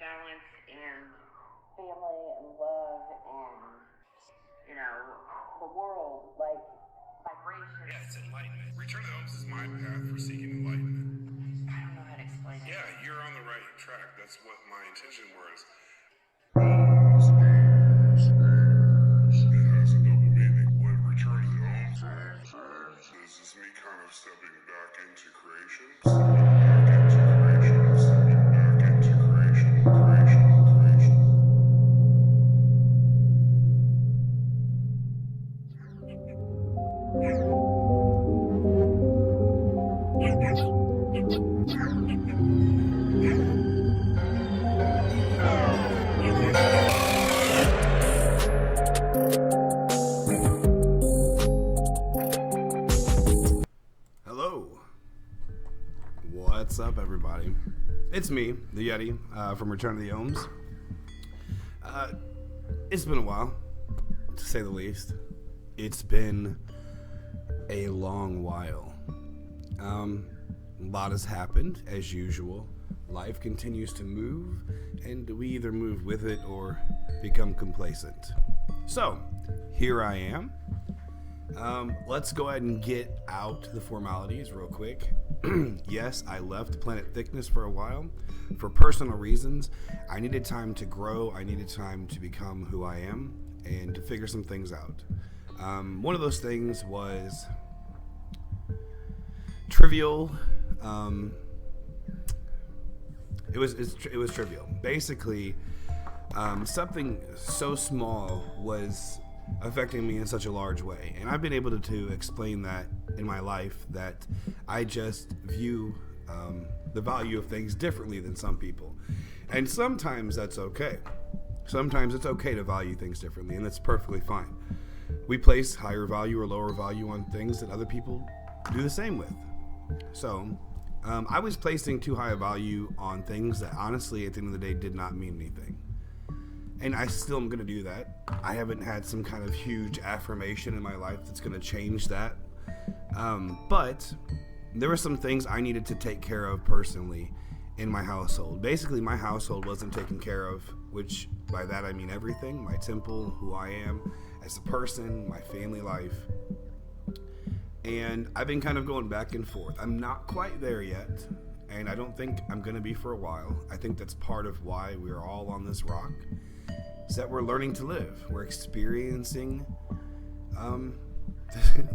balance and family and love and, the world, like vibration. Yeah, it's enlightenment. Return to the Homes is my path for seeking enlightenment. I don't know how to explain it. Yeah, you're on the right track. That's what my intention was. It has a double meaning. What Return to the Homes is me kind of stepping back into creation. Stepping back into creation. Hello. What's up, everybody? It's me, the Yeti, from Return to the Homes. It's been a while, to say the least. It's been a long while. A lot has happened, as usual. Life continues to move, and we either move with it or become complacent. So, here I am. Let's go ahead and get out the formalities real quick. Yes, I left Planet Thickness for a while. For personal reasons, I needed time to grow. I needed time to become who I am and to figure some things out. One of those things was trivial. It was trivial. Basically, something so small was affecting me in such a large way, and I've been able to explain that in my life, that I just view the value of things differently than some people, and sometimes that's okay. Sometimes it's okay to value things differently, and that's perfectly fine. We place higher value or lower value on things that other people do the same with. So I was placing too high a value on things that honestly at the end of the day did not mean anything. And I still am going to do that. I haven't had some kind of huge affirmation in my life that's going to change that. But there were some things I needed to take care of personally in my household. Basically, my household wasn't taken care of, which by that I mean everything. My temple, who I am as a person, my family life. And I've been kind of going back and forth. I'm not quite there yet, and I don't think I'm going to be for a while. I think that's part of why we're all on this rock. Is that we're learning to live. We're experiencing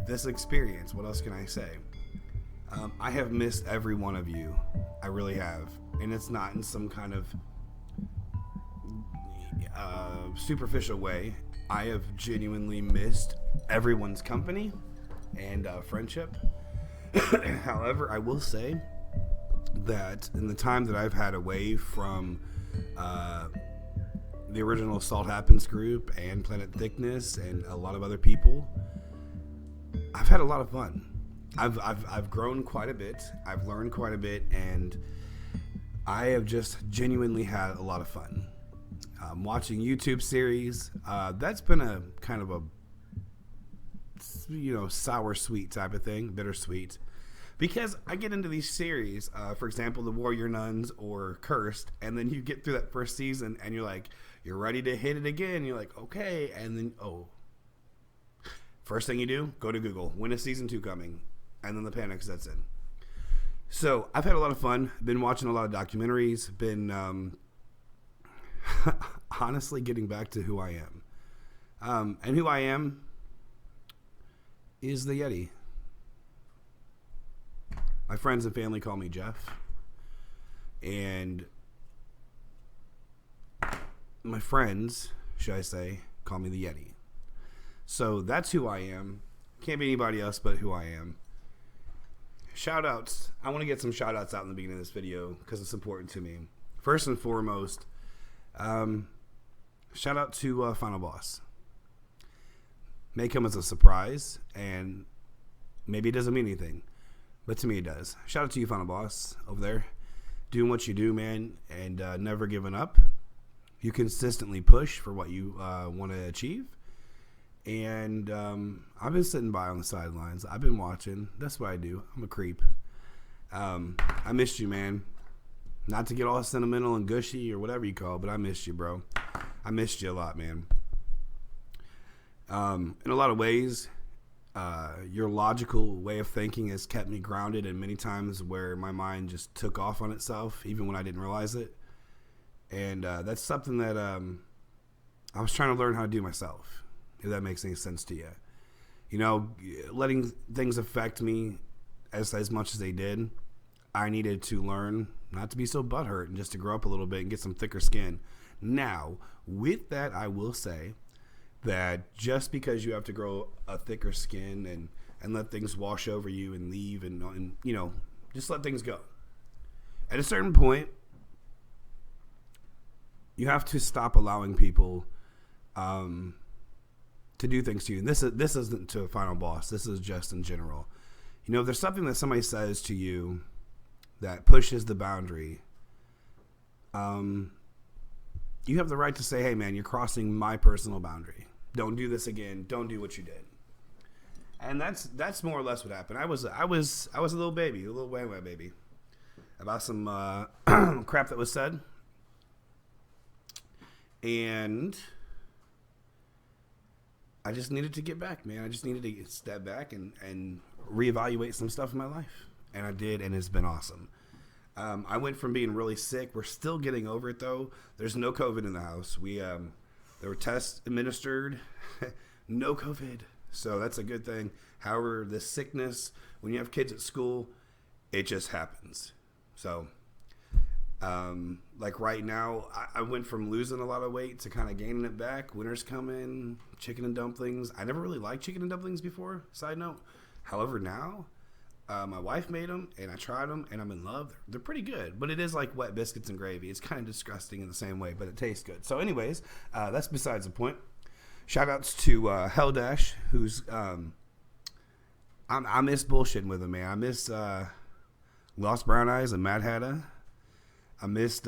this experience. What else can I say? I have missed every one of you. I really have. And it's not in some kind of superficial way. I have genuinely missed everyone's company and friendship. However, I will say that in the time that I've had away from the original Salt Happens group and Planet Thickness and a lot of other people, I've had a lot of fun. I've grown quite a bit. I've learned quite a bit, and I have just genuinely had a lot of fun. Watching YouTube series, that's been a kind of a sour sweet type of thing, bittersweet, because I get into these series, for example, The Warrior Nuns or Cursed, and then you get through that first season and you're like, you're ready to hit it again. You're like, okay, and then first thing you do, go to Google, when is season 2 coming? And then the panic sets in. So I've had a lot of fun, been watching a lot of documentaries, been honestly getting back to who I am. And who I am is the Yeti. My friends and family call me Jeff, and my friends, should I say, call me the Yeti. So that's who I am. Can't be anybody else but who I am. Shout outs. I want to get some shout outs out in the beginning of this video because it's important to me. First and foremost, shout out to Final Boss. May come as a surprise, and maybe it doesn't mean anything, but to me it does. Shout out to you, Final Boss, over there, doing what you do, man, and never giving up. You consistently push for what you want to achieve, and I've been sitting by on the sidelines. I've been watching. That's what I do. I'm a creep. I missed you, man. Not to get all sentimental and gushy or whatever you call it, but I missed you, bro. I missed you a lot, man. In a lot of ways, your logical way of thinking has kept me grounded in many times where my mind just took off on itself, even when I didn't realize it. And that's something that I was trying to learn how to do myself, if that makes any sense to you. You know, letting things affect me as much as they did, I needed to learn not to be so butthurt and just to grow up a little bit and get some thicker skin. Now, with that, I will say that just because you have to grow a thicker skin and let things wash over you and leave and you know, just let things go. At a certain point, you have to stop allowing people to do things to you. And this isn't to a final boss. This is just in general. You know, if there's something that somebody says to you that pushes the boundary, you have the right to say, hey man, you're crossing my personal boundary. Don't do this again. Don't do what you did. And that's more or less what happened. I was a little baby, a little wah baby, about some crap that was said. And I just needed to get back, man. I just needed to step back and reevaluate some stuff in my life. And I did, and it's been awesome. I went from being really sick. We're still getting over it, though. There's no COVID in the house. There were tests administered. No COVID. So that's a good thing. However, this sickness, when you have kids at school, it just happens. So, like right now, I went from losing a lot of weight to kind of gaining it back. Winter's coming, chicken and dumplings. I never really liked chicken and dumplings before, side note. However, now, my wife made them, and I tried them, and I'm in love. They're pretty good, but it is like wet biscuits and gravy. It's kind of disgusting in the same way, but it tastes good. So anyways, that's besides the point. Shout-outs to Hell Dash, who's I miss bullshitting with him, man. I miss Lost Brown Eyes and Mad Hatter. I missed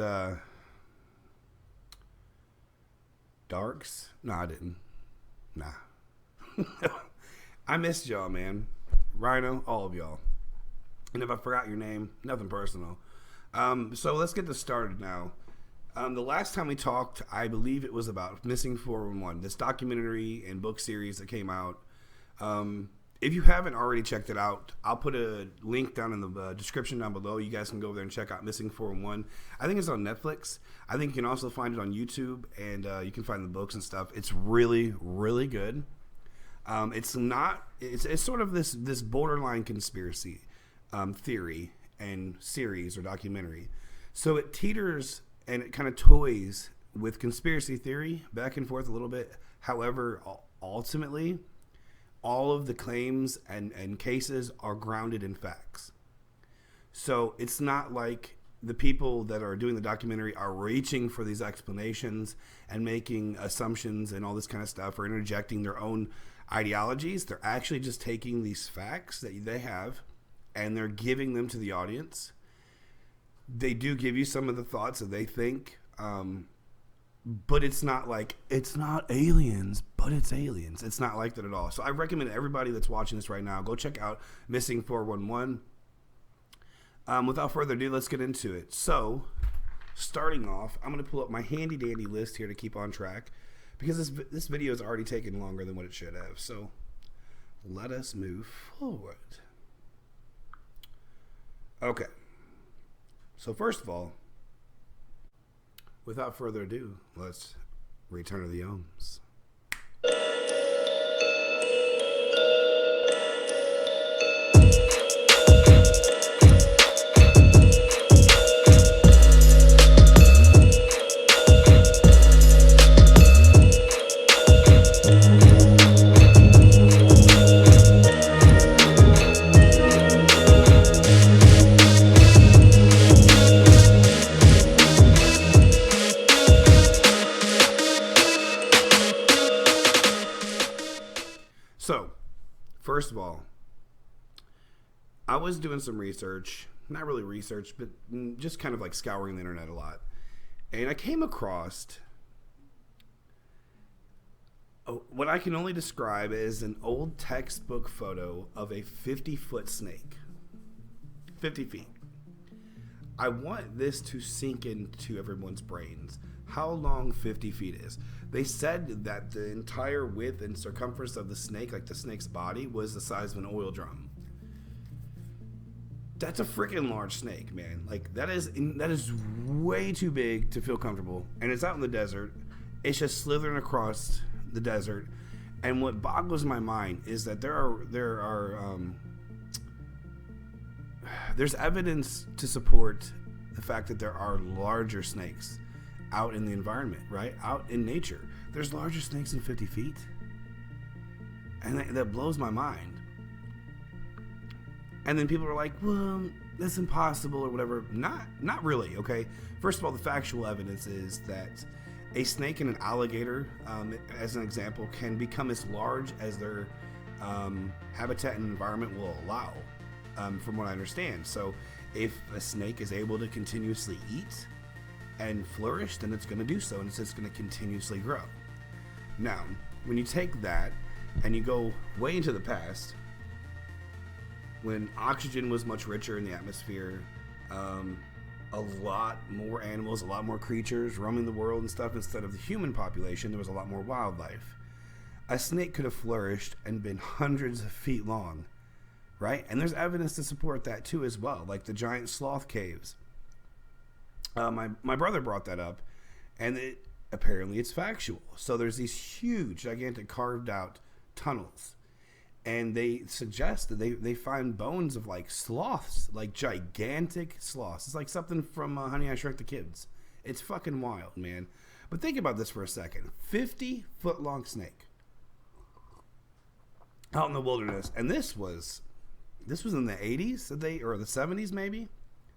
Darks. No, I didn't. Nah. I missed y'all, man. Rhino, all of y'all. And if I forgot your name, nothing personal. So let's get this started now. The last time we talked, I believe it was about Missing 411, this documentary and book series that came out. If you haven't already checked it out, I'll put a link down in the description down below. You guys can go over there and check out Missing 411. I think it's on Netflix. I think you can also find it on YouTube, and you can find the books and stuff. It's really, really good. It's sort of this borderline conspiracy theory and series or documentary. So it teeters and it kind of toys with conspiracy theory back and forth a little bit. However, ultimately, all of the claims and cases are grounded in facts. So it's not like the people that are doing the documentary are reaching for these explanations and making assumptions and all this kind of stuff or interjecting their own ideologies. They're actually just taking these facts that they have and they're giving them to the audience. They do give you some of the thoughts that they think, but it's not like, it's not aliens, but it's aliens. It's not like that at all. So I recommend everybody that's watching this right now, go check out Missing 411. Without further ado, let's get into it. So, starting off, I'm going to pull up my handy dandy list here to keep on track, because this video is already taking longer than what it should have. So, let us move forward. Okay. So first of all, without further ado, let's return to the ohms. So, first of all, I was doing some research, not really research, but just kind of like scouring the internet a lot. And I came across what I can only describe as an old textbook photo of a 50-foot snake. 50 feet. I want this to sink into everyone's brains. How long 50 feet is. They said that the entire width and circumference of the snake, like the snake's body, was the size of an oil drum. That's a freaking large snake, man. Like that is way too big to feel comfortable. And it's out in the desert. It's just slithering across the desert. And what boggles my mind is that there's evidence to support the fact that there are larger snakes out in the environment, right? Out in nature. There's larger snakes than 50 feet. And that blows my mind. And then people are like, well, that's impossible or whatever. Not really, okay? First of all, the factual evidence is that a snake and an alligator, as an example, can become as large as their habitat and environment will allow, from what I understand. So if a snake is able to continuously eat and flourish, then it's going to do so, and it's just going to continuously grow. Now, when you take that and you go way into the past, when oxygen was much richer in the atmosphere, a lot more animals, a lot more creatures roaming the world and stuff, instead of the human population, there was a lot more wildlife. A snake could have flourished and been hundreds of feet long, right? And there's evidence to support that too as well, like the giant sloth caves. My brother brought that up, and apparently it's factual. So there's these huge, gigantic carved out tunnels. And they suggest that they find bones of like sloths, like gigantic sloths. It's like something from Honey, I Shrunk the Kids. It's fucking wild, man. But think about this for a second. 50-foot long snake out in the wilderness. And this was in the 80s, or the 70s maybe?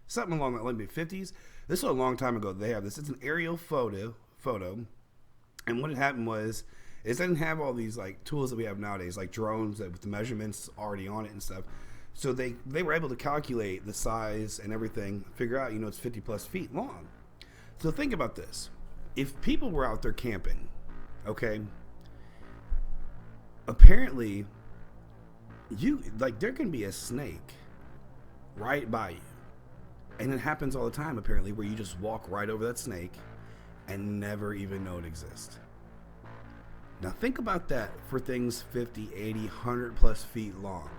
Something along that line, maybe 50s. This was a long time ago. They have this. It's an aerial photo. And what had happened was, it didn't have all these like tools that we have nowadays, like drones with the measurements already on it and stuff. So they were able to calculate the size and everything, figure out, it's 50 plus feet long. So think about this. If people were out there camping, okay, apparently there can be a snake right by you. And it happens all the time, apparently, where you just walk right over that snake and never even know it exists. Now think about that for things 50, 80, 100 plus feet long.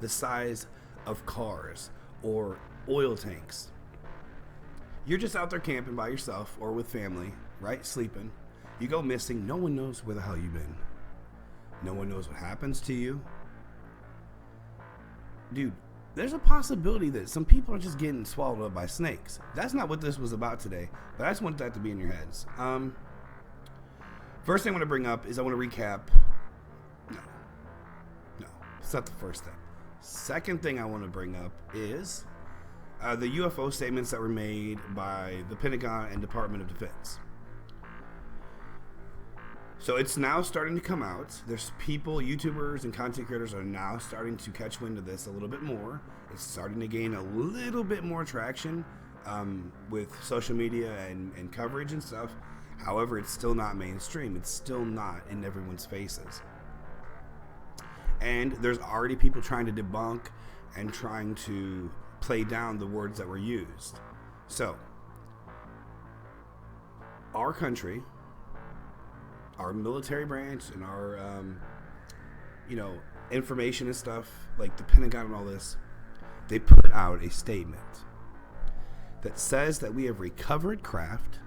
The size of cars or oil tanks. You're just out there camping by yourself or with family, right? Sleeping. You go missing. No one knows where the hell you've been. No one knows what happens to you. Dude, there's a possibility that some people are just getting swallowed up by snakes. That's not what this was about today, but I just want that to be in your heads. First thing I want to bring up is I want to recap. No. It's not the first thing. Second thing I want to bring up is the UFO statements that were made by the Pentagon and Department of Defense. So it's now starting to come out. There's people, YouTubers and content creators are now starting to catch wind of this a little bit more. It's starting to gain a little bit more traction with social media and coverage and stuff. However, it's still not mainstream. It's still not in everyone's faces. And there's already people trying to debunk and trying to play down the words that were used. So, our country, our military branch, and our, information and stuff, like the Pentagon and all this, they put out a statement that says that we have recovered craft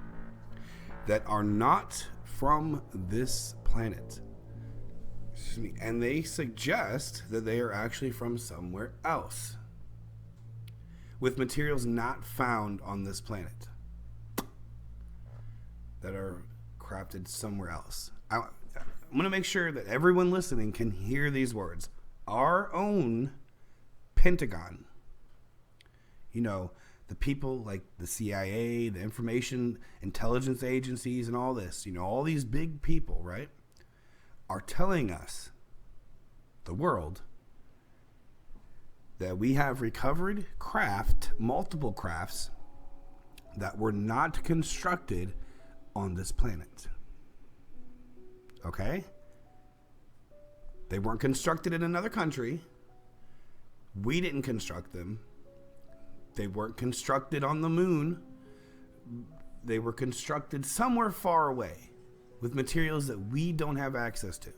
that are not from this planet. And they suggest that they are actually from somewhere else, with materials not found on this planet, that are crafted somewhere else. I'm going to make sure that everyone listening can hear these words. Our own Pentagon. The people like the CIA, the information intelligence agencies and all this, all these big people, right, are telling us, the world, that we have recovered multiple crafts that were not constructed on this planet. Okay? They weren't constructed in another country. We didn't construct them. They weren't constructed on the moon. They were constructed somewhere far away with materials that we don't have access to.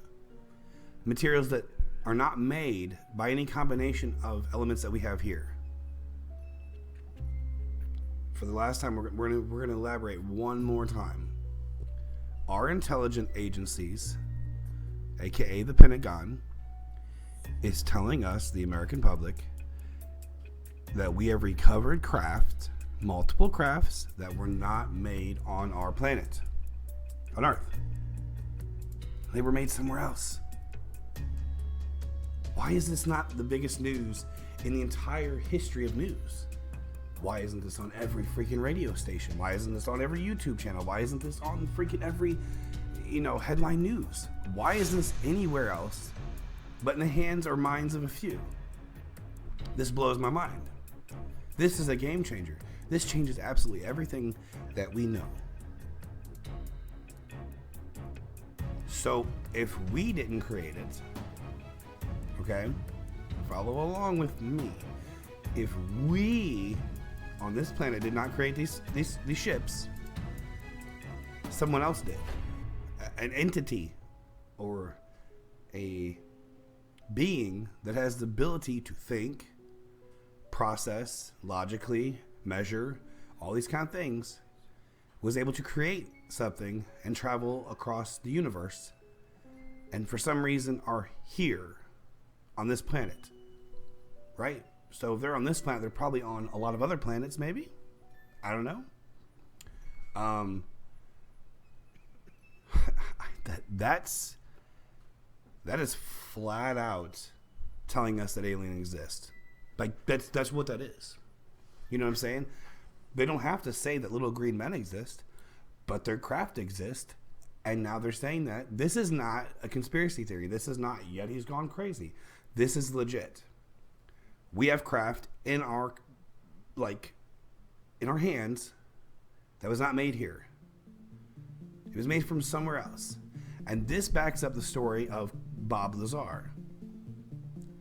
Materials that are not made by any combination of elements that we have here. For the last time, we're going to elaborate one more time. Our intelligence agencies, aka the Pentagon, is telling us, the American public, that we have recovered multiple crafts that were not made on our planet, on Earth. They were made somewhere else. Why is this not the biggest news in the entire history of news? Why isn't this on every freaking radio station? Why isn't this on every YouTube channel? Why isn't this on freaking every, headline news? Why isn't this anywhere else but in the hands or minds of a few? This blows my mind. This is a game changer. This changes absolutely everything that we know. So if we didn't create it, okay, follow along with me. If we on this planet did not create these ships, someone else did. An entity or a being that has the ability to think, process, logically, measure, all these kind of things, was able to create something and travel across the universe, and for some reason are here on this planet, right? So if they're on this planet, they're probably on a lot of other planets, maybe. I don't know. That is flat out telling us that aliens exist. Like that's what that is. You know what I'm saying? They don't have to say that little green men exist, but their craft exist, and now they're saying that this is not a conspiracy theory. This is not Yeti's gone crazy. This is legit. We have craft in our hands that was not made here. It was made from somewhere else. And this backs up the story of Bob Lazar.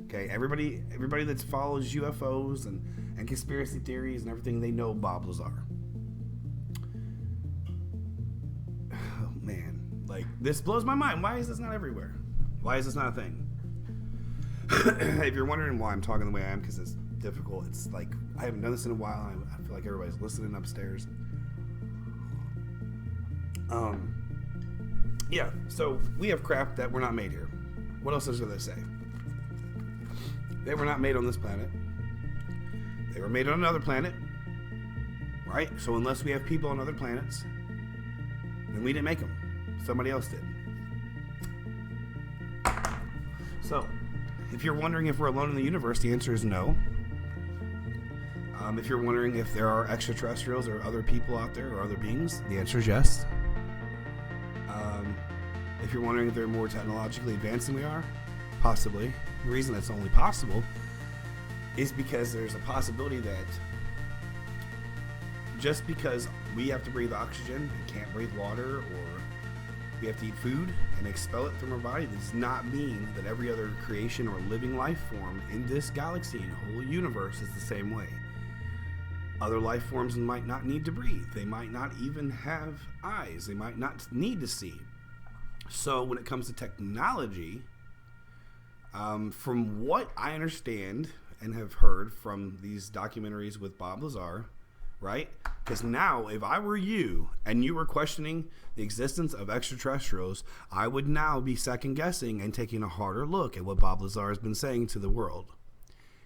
Okay, everybody that follows UFOs and conspiracy theories and everything, they know Bob Lazar. Oh man, this blows my mind. Why is this not everywhere? Why is this not a thing? If you're wondering why I'm talking the way I am, because it's difficult. It's like I haven't done this in a while. I feel like everybody's listening upstairs. Yeah. So we have crap that were not made here. What else is there to say? They were not made on this planet. They were made on another planet, right? So unless we have people on other planets, then we didn't make them. Somebody else did. So, if you're wondering if we're alone in the universe, the answer is no. If you're wondering if there are extraterrestrials or other people out there or other beings, the answer is yes. If you're wondering if they're more technologically advanced than we are, possibly. The reason that's only possible is because there's a possibility that just because we have to breathe oxygen and can't breathe water, or we have to eat food and expel it from our body, does not mean that every other creation or living life form in this galaxy and whole universe is the same way. Other life forms might not need to breathe. They might not even have eyes. They might not need to see. So when it comes to technology, from what I understand and have heard from these documentaries with Bob Lazar, right? Because now, if I were you and you were questioning the existence of extraterrestrials, I would now be second guessing and taking a harder look at what Bob Lazar has been saying to the world,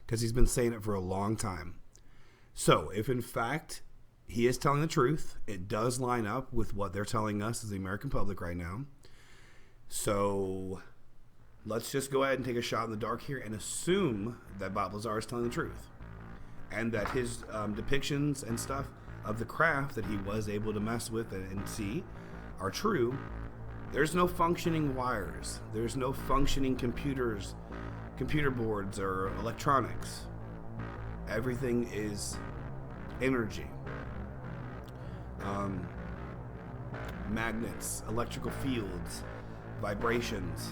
because he's been saying it for a long time. So if in fact he is telling the truth, it does line up with what they're telling us as the American public right now. So let's just go ahead and take a shot in the dark here and assume that Bob Lazar is telling the truth, and that his depictions and stuff of the craft that he was able to mess with and see are true. There's no functioning wires. There's no functioning computer boards or electronics. Everything is energy. Magnets, electrical fields, vibrations.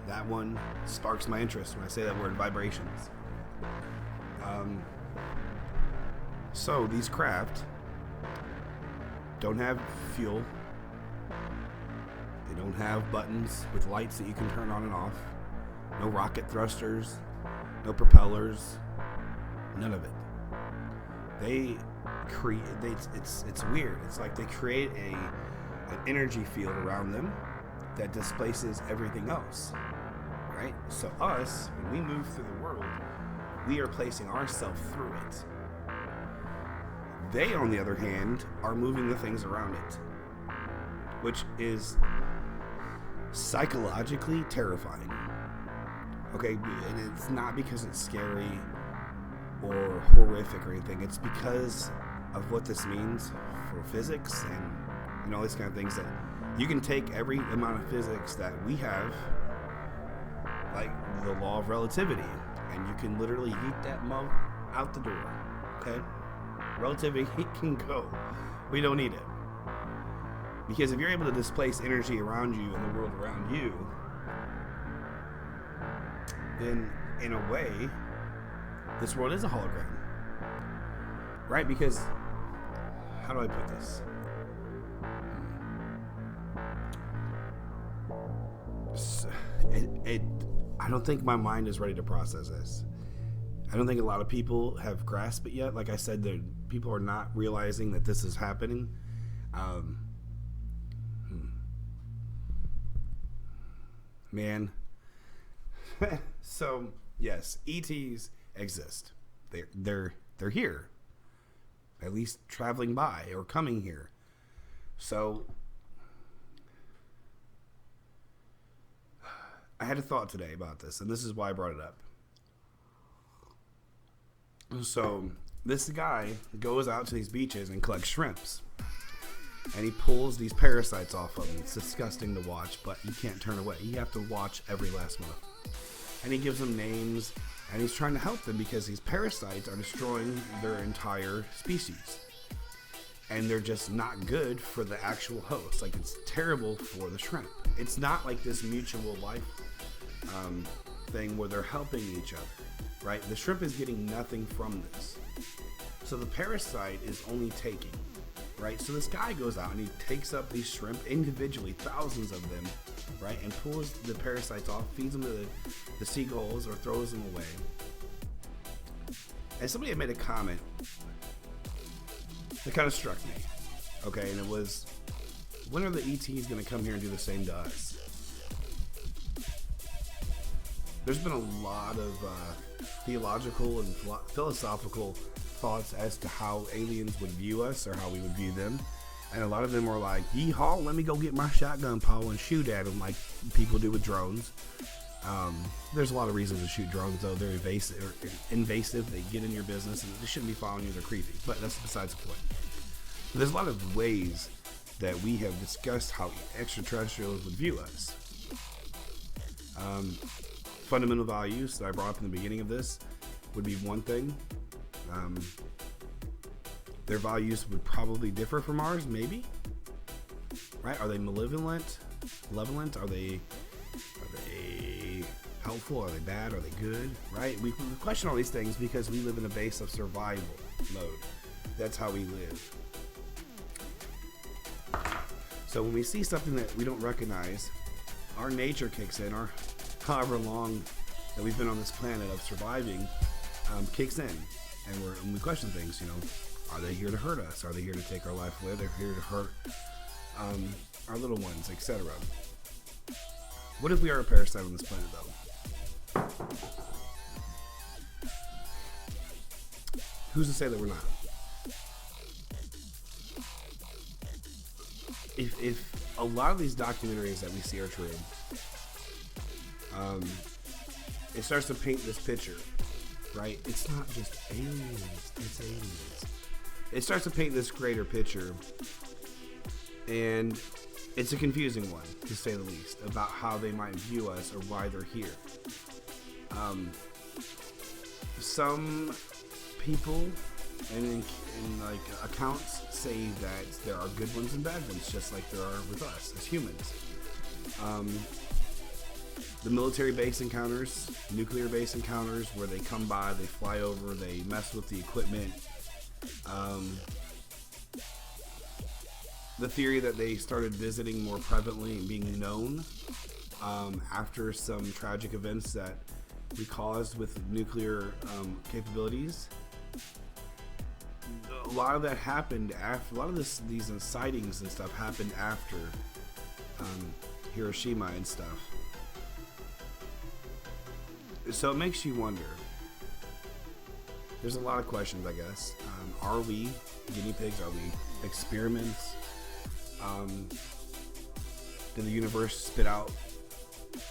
That one sparks my interest when I say that word, vibrations. So these craft don't have fuel. They don't have buttons with lights that you can turn on and off. No rocket thrusters, no propellers, none of it. They create. It's weird. It's like they create an energy field around them that displaces everything else. Right? So us, when we move through the world, we are placing ourselves through it. They, on the other hand, are moving the things around it, which is psychologically terrifying. Okay, and it's not because it's scary or horrific or anything. It's because of what this means for physics and all these kind of things, that you can take every amount of physics that we have, like the law of relativity, and you can literally yeet that mug out the door. Okay, relativity can go. We don't need it, because if you're able to displace energy around you and the world around you, then in a way this world is a hologram, right? Because how do I put this? I don't think my mind is ready to process this. I don't think a lot of people have grasped it yet. Like I said, people are not realizing that this is happening. Man. So yes, ETs exist. They're here, at least traveling by or coming here. So I had a thought today about this, and this is why I brought it up. So this guy goes out to these beaches and collects shrimps, and he pulls these parasites off of them. It's disgusting to watch, but you can't turn away. You have to watch every last one. And he gives them names, and he's trying to help them because these parasites are destroying their entire species. And they're just not good for the actual host. Like, it's terrible for the shrimp. It's not like this mutual life thing where they're helping each other, right? The shrimp is getting nothing from this. So the parasite is only taking, right? So this guy goes out and he takes up these shrimp individually, thousands of them, right? And pulls the parasites off, feeds them to the seagulls or throws them away. And somebody had made a comment that kind of struck me, okay? And it was, when are the ETs going to come here and do the same to us? There's been a lot of theological and philosophical thoughts as to how aliens would view us or how we would view them. And a lot of them are like, yeehaw, let me go get my shotgun, Paul, and shoot at them like people do with drones. There's a lot of reasons to shoot drones, though. They're invasive. They get in your business, and they shouldn't be following you. They're creepy. But that's besides the point. But there's a lot of ways that we have discussed how extraterrestrials would view us. Fundamental values that I brought up in the beginning of this would be one thing. Their values would probably differ from ours, maybe. Right? Are they malevolent? Are they helpful? Are they bad? Are they good? Right? We question all these things because we live in a base of survival mode. That's how we live. So when we see something that we don't recognize, our nature kicks in, our however long that we've been on this planet of surviving kicks in, and we question things. Are they here to hurt us? Are they here to take our life away? They're here to hurt our little ones, etc. What if we are a parasite on this planet, though? Who's to say that we're not? If a lot of these documentaries that we see are true, it starts to paint this picture, right? It's not just aliens, it's aliens. It starts to paint this greater picture, and it's a confusing one, to say the least, about how they might view us or why they're here. Some people and like accounts say that there are good ones and bad ones, just like there are with us as humans. The military base encounters, nuclear base encounters, where they come by, they fly over, they mess with the equipment, The theory that they started visiting more prevalently and being known after some tragic events that we caused with nuclear capabilities. A lot of that happened after. A lot of these sightings and stuff happened after Hiroshima and stuff. So it makes you wonder. There's a lot of questions, I guess. Are we guinea pigs? Are we experiments? Did the universe spit out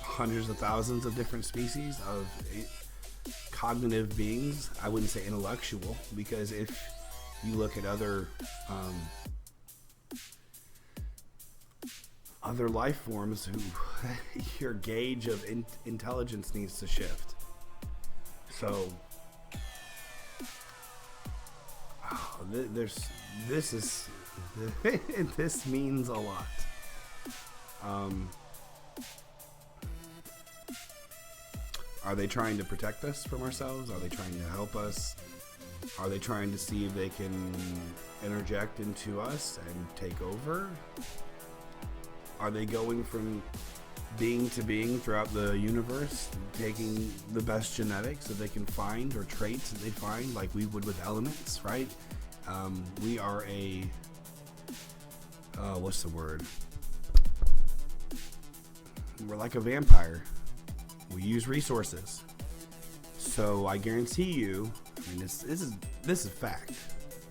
hundreds of thousands of different species of cognitive beings? I wouldn't say intellectual, because if you look at other life forms, who your gauge of intelligence needs to shift. So this means a lot. Are they trying to protect us from ourselves? Are they trying to help us? Are they trying to see if they can interject into us and take over? Are they going from being to being throughout the universe, taking the best genetics that they can find, or traits that they find, like we would with elements, right? We are a what's the word? We're like a vampire. We use resources. So I guarantee you, I mean, this is fact.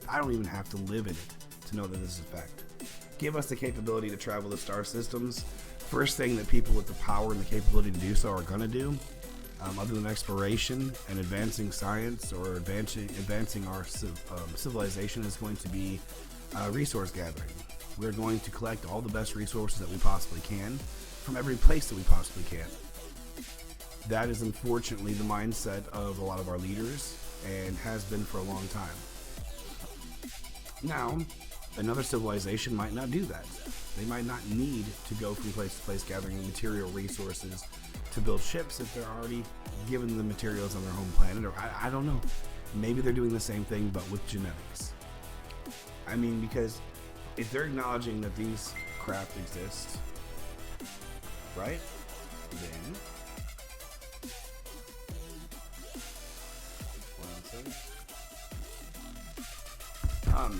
I don't even have to live in it to know that this is fact. Give us the capability to travel the star systems. First thing that people with the power and the capability to do so are going to do, other than exploration and advancing science or advancing our civilization, is going to be resource gathering. We're going to collect all the best resources that we possibly can from every place that we possibly can. That is unfortunately the mindset of a lot of our leaders, and has been for a long time. Now, another civilization might not do that. They might not need to go from place to place gathering material resources to build ships if they're already given the materials on their home planet, or I don't know. Maybe they're doing the same thing but with genetics. I mean, because if they're acknowledging that these craft exist, right? Then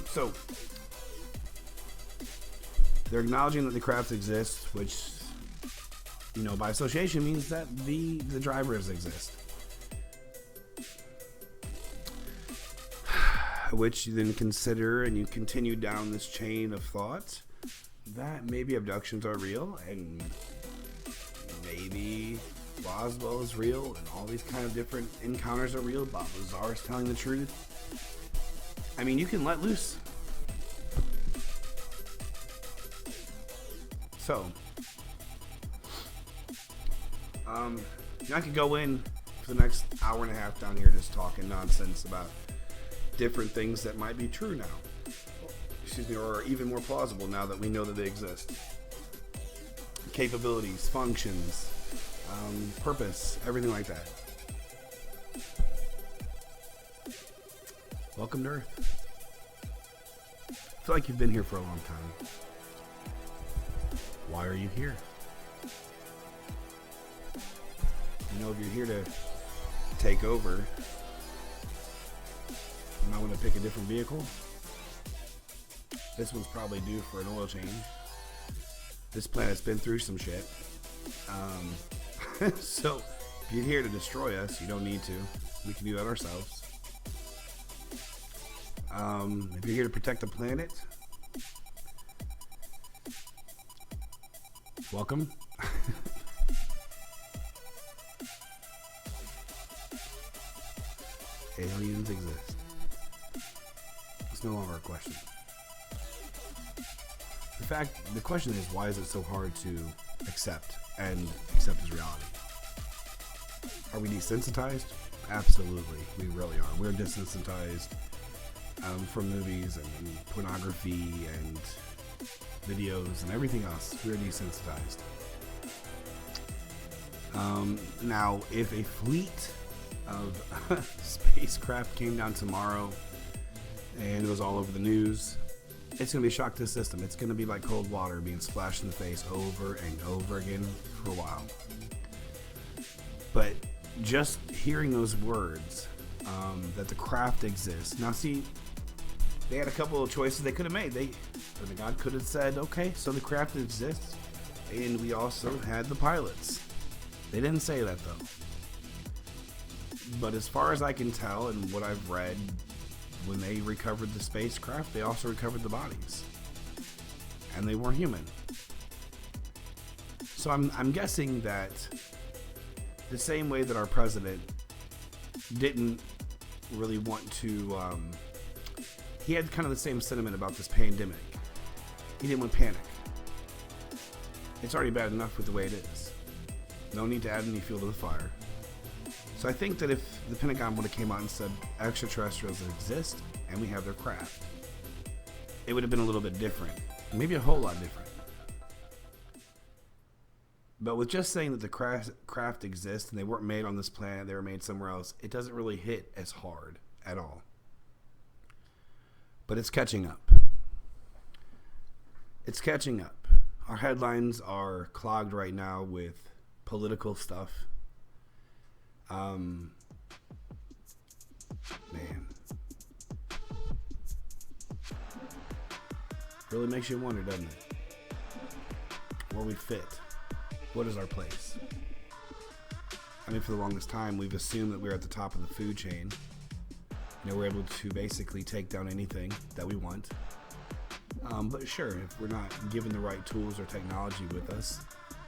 so they're acknowledging that the craft exists, which, you know, by association means that the drivers exist. Which you then consider, and you continue down this chain of thought, that maybe abductions are real, and maybe Roswell is real, and all these kind of different encounters are real. Bob Lazar is telling the truth. I mean, you can let loose. So, I could go in for the next hour and a half down here just talking nonsense about different things that might be true now. Excuse me, or even more plausible now that we know that they exist. Capabilities, functions, purpose, everything like that. Welcome to Earth. I feel like you've been here for a long time. Why are you here? You know, if you're here to take over, you might want to pick a different vehicle. This one's probably due for an oil change. This planet's been through some shit. So, if you're here to destroy us, you don't need to. We can do that ourselves. If you're here to protect the planet, welcome. Aliens exist. It's no longer a question. In fact, the question is, why is it so hard to accept as reality? Are we desensitized? Absolutely, we really are. We're desensitized from movies and pornography and videos and everything else. We're desensitized. Now, if a fleet of spacecraft came down tomorrow and it was all over the news. It's going to be a shock to the system. It's going to be like cold water being splashed in the face over and over again for a while. But just hearing those words, that the craft exists. Now, see, they had a couple of choices they could have made. The God could have said, okay, so the craft exists, and we also had the pilots. They didn't say that, though. But as far as I can tell and what I've read, when they recovered the spacecraft, they also recovered the bodies. And they were human. So I'm guessing that the same way that our president didn't really want to, he had kind of the same sentiment about this pandemic. He didn't want panic. It's already bad enough with the way it is. No need to add any fuel to the fire. So I think that if the Pentagon would have came out and said extraterrestrials exist and we have their craft, it would have been a little bit different. Maybe a whole lot different. But with just saying that the craft exists and they weren't made on this planet, they were made somewhere else, it doesn't really hit as hard at all. But it's catching up. It's catching up. Our headlines are clogged right now with political stuff. Man. Really makes you wonder, doesn't it? Where we fit. What is our place? I mean, for the longest time, we've assumed that we're at the top of the food chain. You know, we're able to basically take down anything that we want. But sure, if we're not given the right tools or technology with us,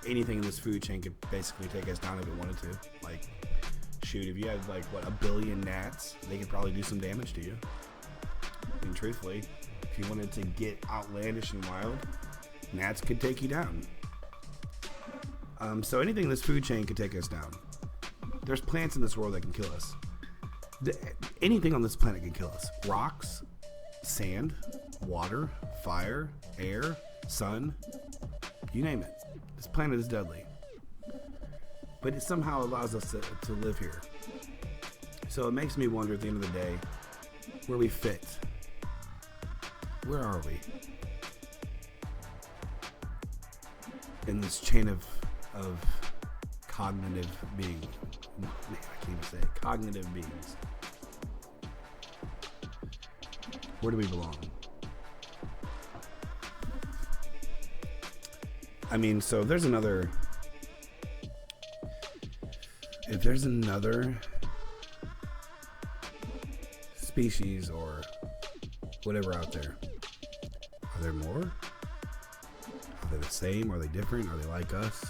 anything in this food chain could basically take us down if it wanted to. Like, shoot, if you had like, what, 1 billion gnats, they could probably do some damage to you. I mean, truthfully, if you wanted to get outlandish and wild, gnats could take you down. So anything in this food chain could take us down. There's plants in this world that can kill us. Anything on this planet can kill us. Rocks, sand, water, fire, air, sun, you name it. This planet is deadly. But it somehow allows us to live here. So it makes me wonder at the end of the day, where we fit. Where are we? In this chain of cognitive beings. Man, I can't even say it. Cognitive beings. Where do we belong? I mean, so if there's another species or whatever out there, are there more? Are they the same? Are they different? Are they like us?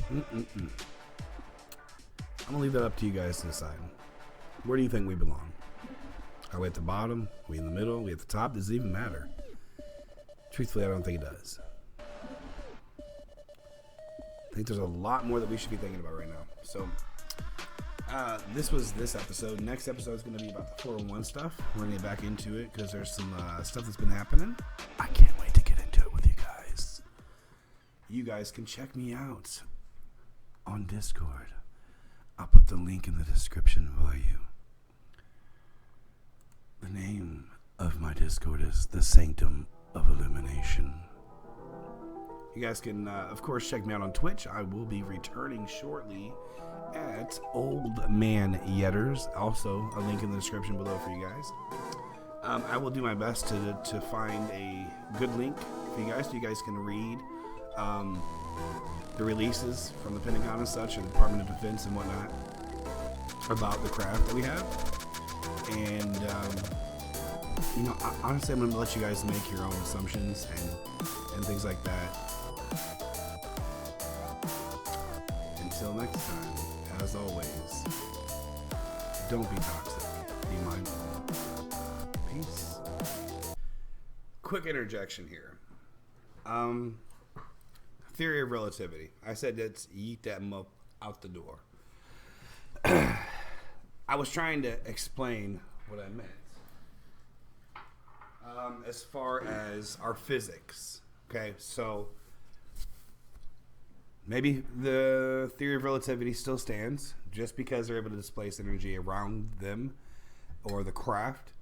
I'm gonna leave that up to you guys to decide. Where do you think we belong? Are we at the bottom? Are we in the middle? Are we at the top? Does it even matter? Truthfully, I don't think it does. I think there's a lot more that we should be thinking about right now. So, this was this episode. Next episode is going to be about the 401 stuff. We're going to get back into it because there's some stuff that's been happening. I can't wait to get into it with you guys. You guys can check me out on Discord. I'll put the link in the description for you. The name of my Discord is The Sanctum of Illumination. You guys can, of course, check me out on Twitch. I will be returning shortly at Old Man Yetters. Also, a link in the description below for you guys. I will do my best to find a good link for you guys so you guys can read the releases from the Pentagon and such, and the Department of Defense and whatnot about the craft that we have. And, you know, honestly, I'm going to let you guys make your own assumptions and things like that. Until next time, as always, don't be toxic. Be mindful. Peace. Quick interjection here. Theory of relativity. I said let's yeet that muff out the door. I was trying to explain what I meant. As far as our physics. Okay, so Maybe the theory of relativity still stands. Just because they're able to displace energy around them or the craft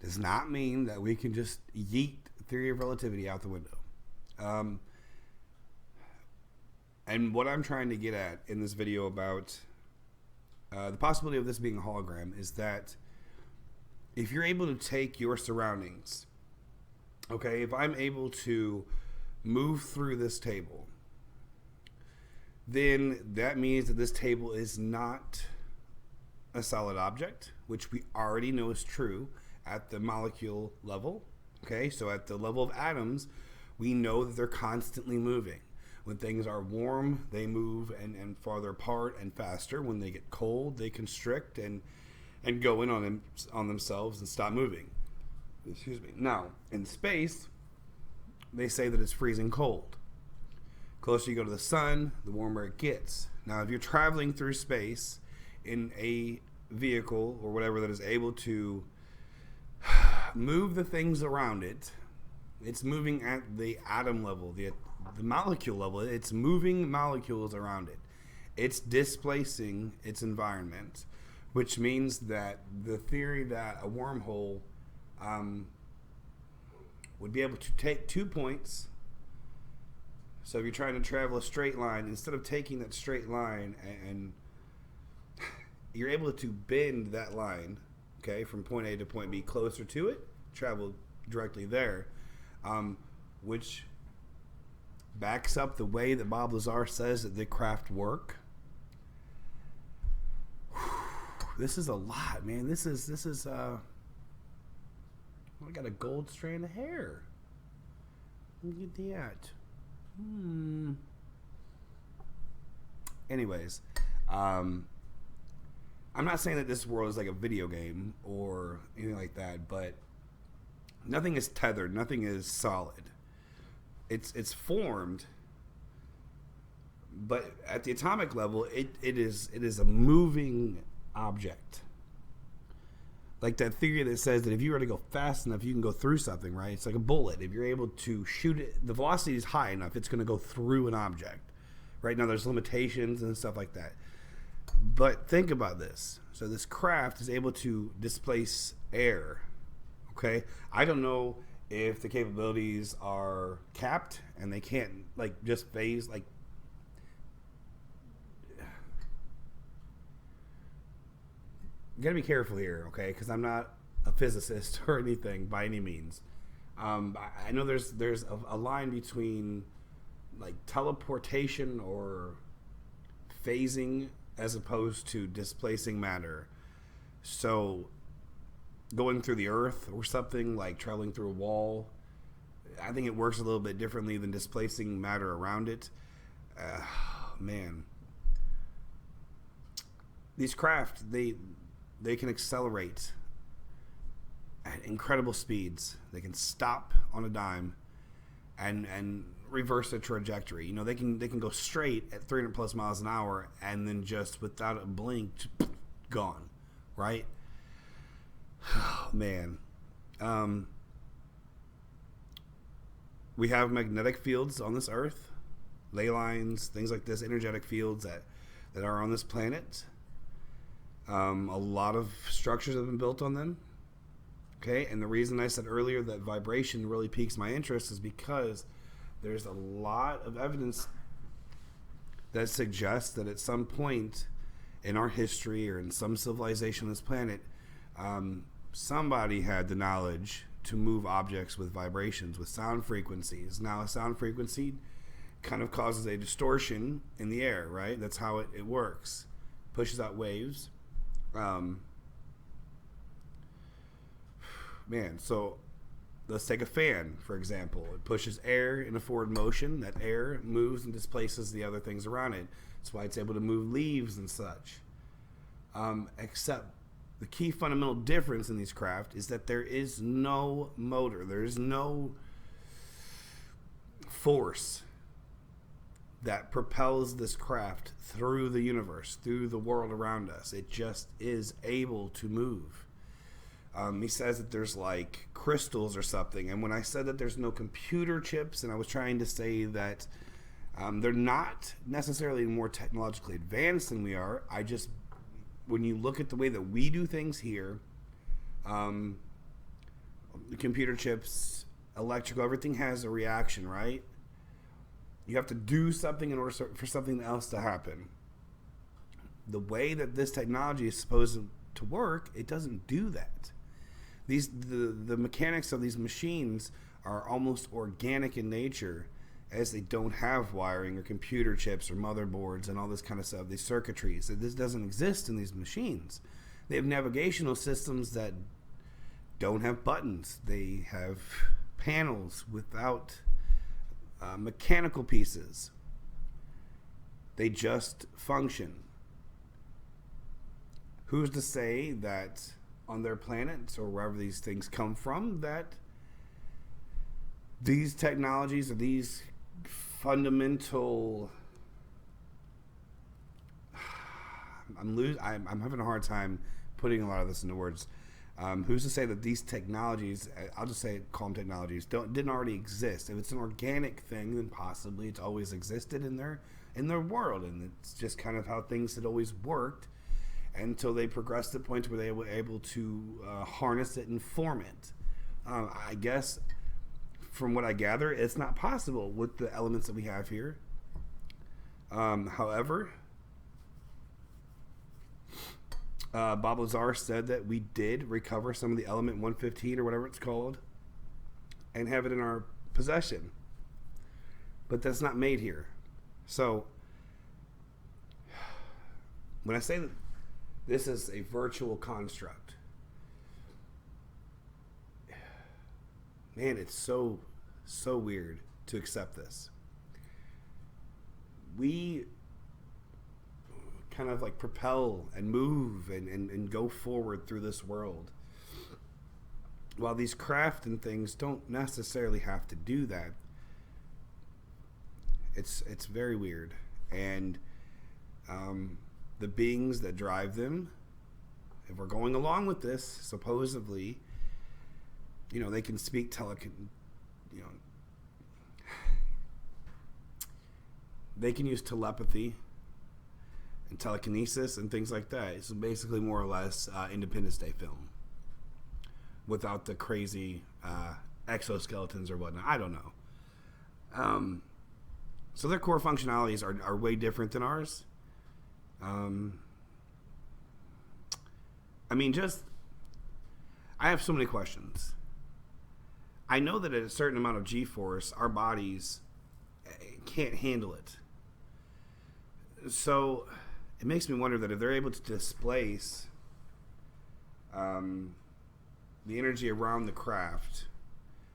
does not mean that we can just yeet the theory of relativity out the window. And what I'm trying to get at in this video about the possibility of this being a hologram is that if you're able to take your surroundings, okay, if I'm able to move through this table, then that means that this table is not a solid object, which we already know is true at the molecule level. Okay, so at the level of atoms, we know that they're constantly moving. When things are warm, they move and farther apart and faster. When they get cold, they constrict and go in on themselves and stop moving. Excuse me. Now, in space, they say that it's freezing cold. Closer you go to the sun, the warmer it gets. Now, if you're traveling through space in a vehicle or whatever that is able to move the things around it, it's moving at the atom level, the molecule level. It's moving molecules around it. It's displacing its environment, which means that the theory that a wormhole would be able to take 2 points. So if you're trying to travel a straight line, instead of taking that straight line and you're able to bend that line, okay, from point A to point B closer to it, travel directly there, which backs up the way that Bob Lazar says that the craft work. This is a lot, man. This is I got a gold strand of hair. Look at that. Anyways, I'm not saying that this world is like a video game or anything like that, but nothing is tethered, nothing is solid. It's formed, but at the atomic level, it is a moving object. Like that theory that says that if you were to go fast enough, you can go through something, right? It's like a bullet. If you're able to shoot it, the velocity is high enough, it's going to go through an object. Right now, there's limitations and stuff like that. But think about this. So this craft is able to displace air. Okay? I don't know if the capabilities are capped and they can't, like, just phase, like, you gotta be careful here, okay? Because I'm not a physicist or anything by any means. I know there's a line between like teleportation or phasing as opposed to displacing matter. So going through the earth or something, like traveling through a wall, I think it works a little bit differently than displacing matter around it. Man, these craft, they can accelerate at incredible speeds. They can stop on a dime and reverse a trajectory. You know, they can go straight at 300 plus miles an hour and then just without a blink, gone, right? Oh, man. We have magnetic fields on this earth, ley lines, things like this, energetic fields that are on this planet. A lot of structures have been built on them. Okay, and the reason I said earlier that vibration really piques my interest is because there's a lot of evidence that suggests that at some point in our history or in some civilization on this planet, somebody had the knowledge to move objects with vibrations, with sound frequencies. Now, a sound frequency kind of causes a distortion in the air, right? That's how it works. Pushes out waves. Man, so let's take a fan, for example. It pushes air in a forward motion. That air moves and displaces the other things around it. That's why it's able to move leaves and such. Except the key fundamental difference in these craft is that there is no motor. There is no force that propels this craft through the universe, through the world around us. It just is able to move. He says that there's like crystals or something. And when I said that there's no computer chips, and I was trying to say that They're not necessarily more technologically advanced than we are. When you look at the way that we do things here, computer chips, electrical, everything has a reaction, right? You have to do something in order for something else to happen. The way that this technology is supposed to work, it doesn't do that. The mechanics of these machines are almost organic in nature, as they don't have wiring or computer chips or motherboards and all this kind of stuff, these circuitries. This doesn't exist in these machines. They have navigational systems that don't have buttons. They have panels without mechanical pieces. They just function. Who's to say that on their planets or wherever these things come from, that these technologies or these fundamental... I'm having a hard time putting a lot of this into words. Who's to say that these technologies, I'll just call them technologies, didn't already exist? If it's an organic thing, then possibly it's always existed in their world, and it's just kind of how things had always worked until they progressed to the point where they were able to harness it and form it. I guess, from what I gather, it's not possible with the elements that we have here. However, Bob Lazar said that we did recover some of the element 115 or whatever it's called and have it in our possession. But that's not made here. So, when I say that this is a virtual construct, man, it's so weird to accept this. We kind of like propel and move and go forward through this world, while these craft and things don't necessarily have to do that. It's very weird. And the beings that drive them, if we're going along with this, supposedly, they can speak they can use telepathy and telekinesis and things like that. It's basically more or less Independence Day film without the crazy exoskeletons or whatnot. I don't know. So their core functionalities are way different than ours. I have so many questions. I know that at a certain amount of G-force, our bodies can't handle it. So it makes me wonder that if they're able to displace the energy around the craft,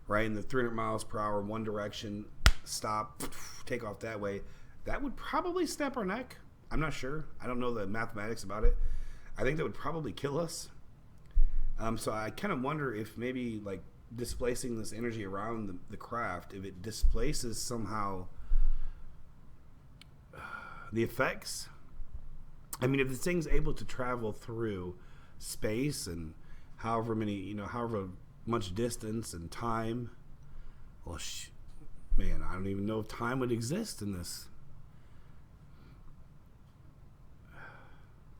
right, in the 300 miles per hour, one direction, stop, take off that way, that would probably snap our neck. I'm not sure. I don't know the mathematics about it. I think that would probably kill us. So I kind of wonder if maybe like displacing this energy around the craft, if it displaces somehow the effects. I mean, if the thing's able to travel through space and however much distance and time, well, man, I don't even know if time would exist in this.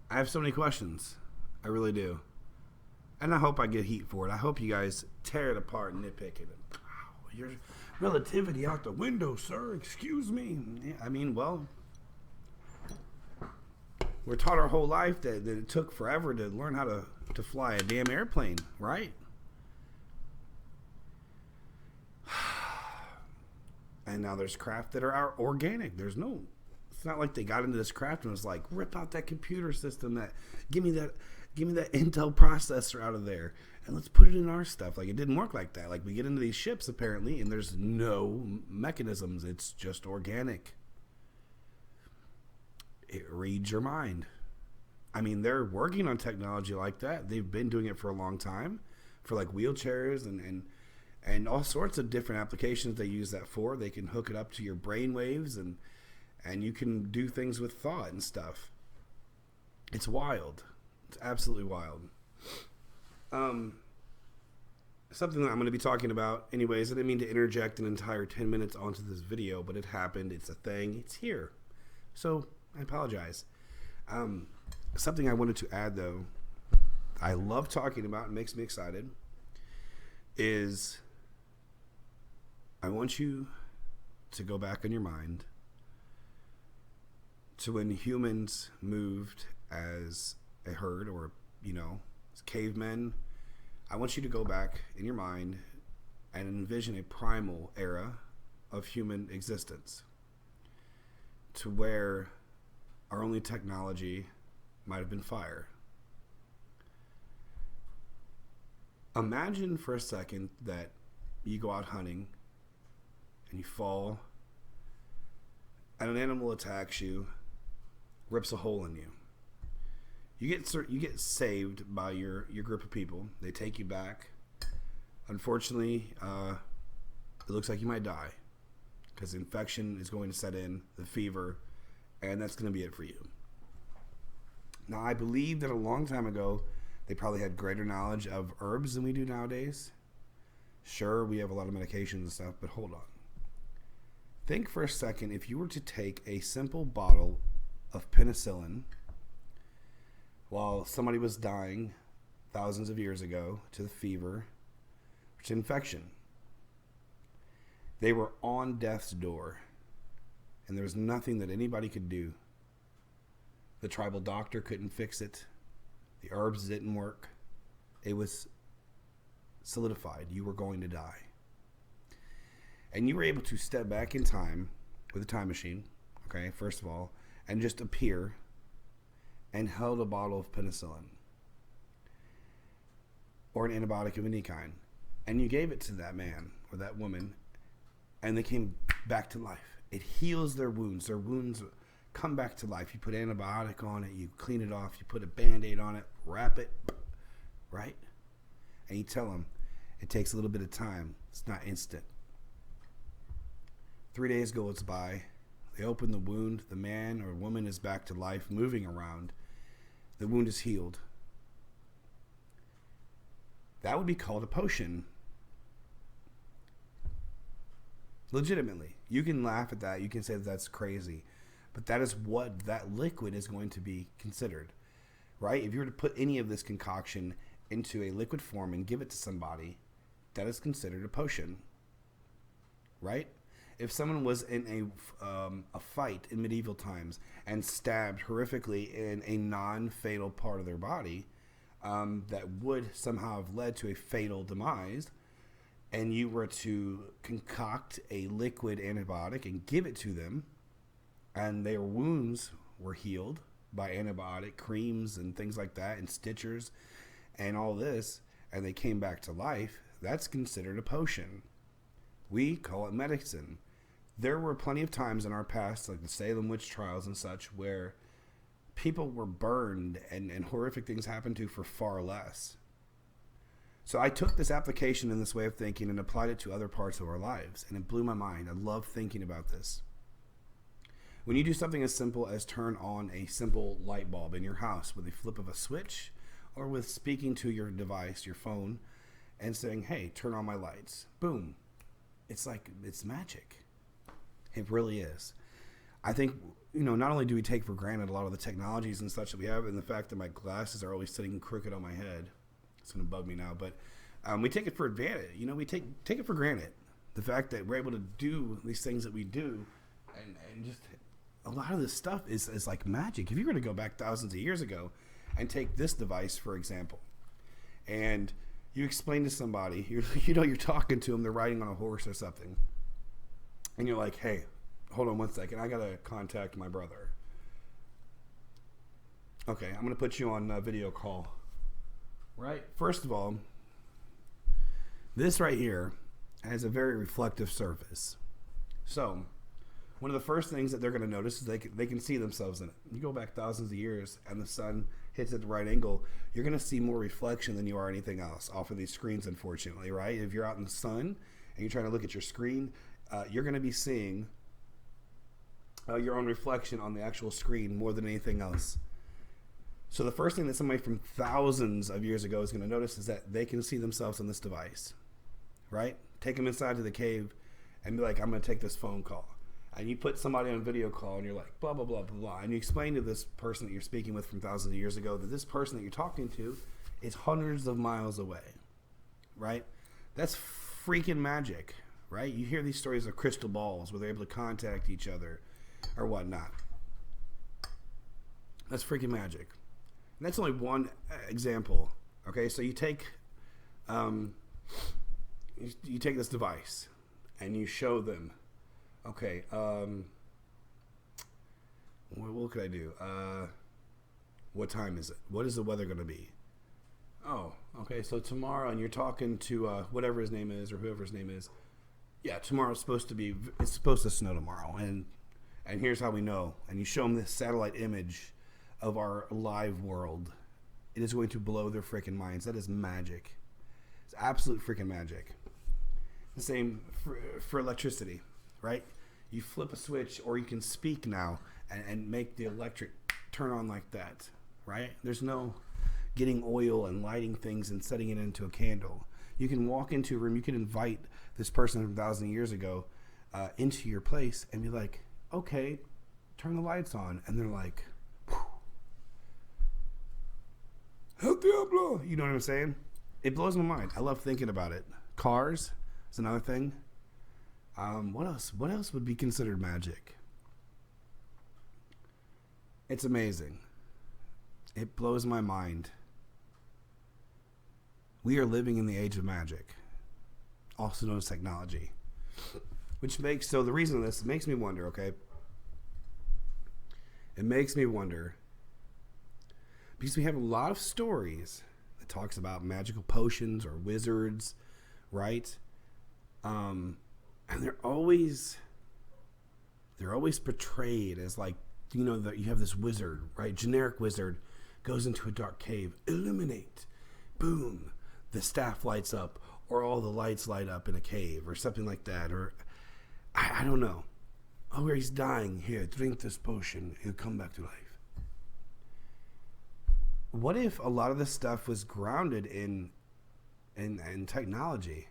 I have so many questions. I really do. And I hope I get heat for it. I hope you guys tear it apart and nitpick it. Oh, your relativity out the window, sir. Excuse me. I mean, well, we're taught our whole life that it took forever to learn how to fly a damn airplane, right? And now there's craft that are organic. It's not like they got into this craft and was like, rip out that computer system, give me that Intel processor out of there and let's put it in our stuff. Like, it didn't work like that. Like, we get into these ships apparently and there's no mechanisms. It's just organic. It reads your mind. I mean, they're working on technology like that. They've been doing it for a long time, for like wheelchairs and all sorts of different applications they use that for. They can hook it up to your brain waves and you can do things with thought and stuff. It's wild. It's absolutely wild. something that I'm going to be talking about anyways. I didn't mean to interject an entire 10 minutes onto this video, but it happened. It's a thing. It's here. So I apologize. Something I wanted to add, though, I love talking about and makes me excited, is I want you to go back in your mind to when humans moved as a herd, or, as cavemen. I want you to go back in your mind and envision a primal era of human existence, to where our only technology might have been fire. Imagine for a second that you go out hunting and you fall and an animal attacks you, rips a hole in you. You get saved by your group of people. They take you back. Unfortunately, it looks like you might die because infection is going to set in, the fever, and that's going to be it for you. Now, I believe that a long time ago, they probably had greater knowledge of herbs than we do nowadays. Sure, we have a lot of medications and stuff, but hold on. Think for a second, if you were to take a simple bottle of penicillin while somebody was dying thousands of years ago to the fever, or to infection. They were on death's door, and there was nothing that anybody could do. The tribal doctor couldn't fix it. The herbs didn't work. It was solidified. You were going to die. And you were able to step back in time with a time machine, okay, first of all, and just appear and held a bottle of penicillin or an antibiotic of any kind, and you gave it to that man or that woman, and they came back to life. It heals their wounds. Their wounds come back to life. You put antibiotic on it, you clean it off, you put a Band-Aid on it, wrap it, right? And you tell them it takes a little bit of time. It's not instant. 3 days goes by. They open the wound. The man or woman is back to life, moving around. The wound is healed. That would be called a potion. Legitimately. You can laugh at that. You can say that that's crazy. But that is what that liquid is going to be considered. Right? If you were to put any of this concoction into a liquid form and give it to somebody, that is considered a potion. Right? If someone was in a fight in medieval times and stabbed horrifically in a non-fatal part of their body that would somehow have led to a fatal demise, and you were to concoct a liquid antibiotic and give it to them, and their wounds were healed by antibiotic creams and things like that, and stitchers and all this, and they came back to life, that's considered a potion. We call it medicine. There were plenty of times in our past, like the Salem witch trials and such, where people were burned and horrific things happened to for far less. So I took this application and this way of thinking and applied it to other parts of our lives, and it blew my mind. I love thinking about this. When you do something as simple as turn on a simple light bulb in your house with a flip of a switch, or with speaking to your device, your phone, and saying, hey, turn on my lights. Boom. It's like, it's magic. It really is. I think, not only do we take for granted a lot of the technologies and such that we have, and the fact that my glasses are always sitting crooked on my head. It's going to bug me now, but we take it for advantage. We take it for granted. The fact that we're able to do these things that we do, and just a lot of this stuff is like magic. If you were to go back thousands of years ago and take this device, for example, and you explain to somebody, you're talking to them, they're riding on a horse or something, and you're like, hey, hold on one second, I gotta contact my brother. Okay, I'm gonna put you on a video call. Right? First of all, this right here has a very reflective surface. So, one of the first things that they're going to notice is they can see themselves in it. You go back thousands of years and the sun hits at the right angle, you're going to see more reflection than you are anything else off of these screens, unfortunately, right? If you're out in the sun and you're trying to look at your screen, you're going to be seeing your own reflection on the actual screen more than anything else. So the first thing that somebody from thousands of years ago is going to notice is that they can see themselves on this device. right? Take them inside to the cave and be like, I'm going to take this phone call. And you put somebody on video call and you're like, blah, blah, blah, blah, blah. And you explain to this person that you're speaking with from thousands of years ago that this person that you're talking to is hundreds of miles away, right? That's freaking magic, right? You hear these stories of crystal balls where they're able to contact each other or whatnot. That's freaking magic. And that's only one example. Okay, so you take you take this device and you show them. Okay, what could I do? What time is it? What is the weather going to be? Oh, okay, so tomorrow, and you're talking to whatever his name is or whoever his name is. Yeah, tomorrow's supposed to snow tomorrow, and here's how we know. And you show them this satellite image of our live world. It is going to blow their freaking minds. That is magic. It's absolute freaking magic. The same for electricity, right? You flip a switch, or you can speak now and make the electric turn on like that, right? There's no getting oil and lighting things and setting it into a candle. You can walk into a room. You can invite this person from 1,000 years ago into your place and be like, okay, turn the lights on. And they're like, El Diablo. You know what I'm saying? It blows my mind. I love thinking about it. Cars is another thing. What else? What else would be considered magic? It's amazing. It blows my mind. We are living in the age of magic, also known as technology. So the reason this makes me wonder, okay? It makes me wonder because we have a lot of stories that talks about magical potions or wizards, right? And they're always portrayed as like, you know, that you have this wizard, right? Generic wizard goes into a dark cave, illuminate, boom, the staff lights up, or all the lights light up in a cave, or something like that, or I don't know. Oh, he's dying. Here, drink this potion. He'll come back to life. What if a lot of this stuff was grounded in technology?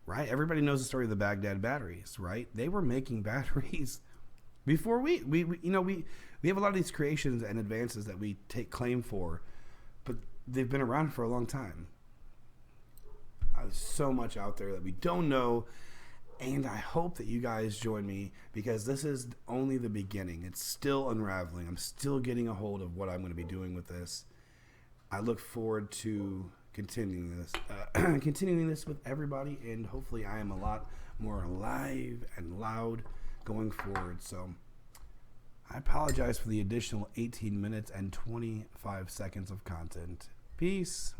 Right? Everybody knows the story of the Baghdad batteries, right? They were making batteries before we have a lot of these creations and advances that we take claim for, but they've been around for a long time. There's so much out there that we don't know, and I hope that you guys join me because this is only the beginning. It's still unraveling. I'm still getting a hold of what I'm going to be doing with this. I look forward to continuing this with everybody, and hopefully I am a lot more alive and loud going forward. So I apologize for the additional 18 minutes and 25 seconds of content. Peace.